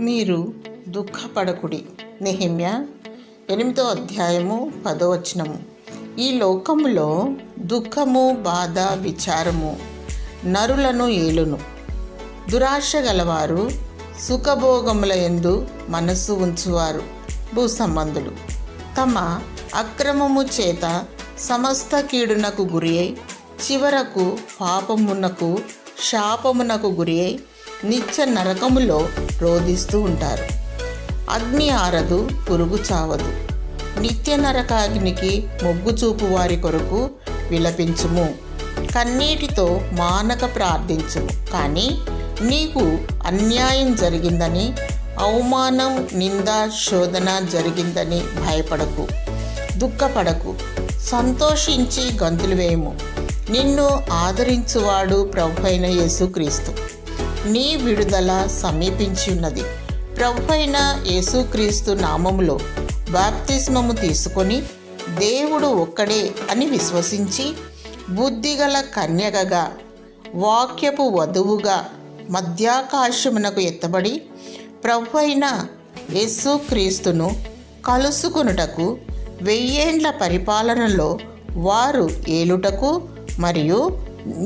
మీరు దుఃఖపడకుడి. నెహెమ్యా 8వ అధ్యాయము 10వ వచనము. ఈ లోకములో దుఃఖము, బాధ, విచారము నరులను ఏలును. దురాశ గలవారు, సుఖభోగముల యందు మనస్సు ఉంచువారు భూసంబంధులు తమ అక్రమము చేత సమస్త కీడునకు గురి అయి చివరకు పాపమునకు శాపమునకు గురి అయి నిత్య నరకములో రోధిస్తూ ఉంటారు. అగ్ని ఆరదు, పురుగు చావదు. నిత్య నరకాగ్నికి మొగ్గు చూపు వారి కొరకు విలపించుము. కన్నీటితో మానక ప్రార్థించుము. కానీ నీకు అన్యాయం జరిగిందని, అవమానం, నింద, శోధన జరిగిందని భయపడకు, దుఃఖపడకు. సంతోషించి గంతులు వేయము. నిన్ను ఆదరించువాడు ప్రభువైన యేసుక్రీస్తు. నీ విడుదల సమీపించి ఉన్నది. ప్రభువైన యేసుక్రీస్తు నామములో బాప్తిస్మము తీసుకొని దేవుడు ఒక్కడే అని విశ్వసించి బుద్ధిగల కన్యకగా, వాక్యపు వధువుగా మధ్యాకాశమునకు ఎత్తబడి ప్రభువైన యేసుక్రీస్తును కలుసుకొనుటకు 1000 ఏండ్ల పరిపాలనలో వారు ఏలుటకు మరియు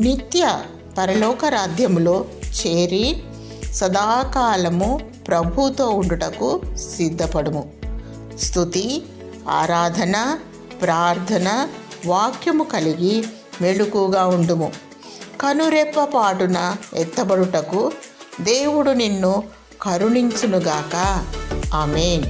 నిత్య పరలోక రాజ్యములో చేరి సదాకాలము ప్రభుతో ఉండుటకు సిద్ధపడుము. స్తుతి, ఆరాధన, ప్రార్థన, వాక్యము కలిగి మెలకుగా ఉండుము. కనురెప్ప పాటున ఎత్తబడుటకు దేవుడు నిన్ను కరుణించునుగాక. ఆమేన్.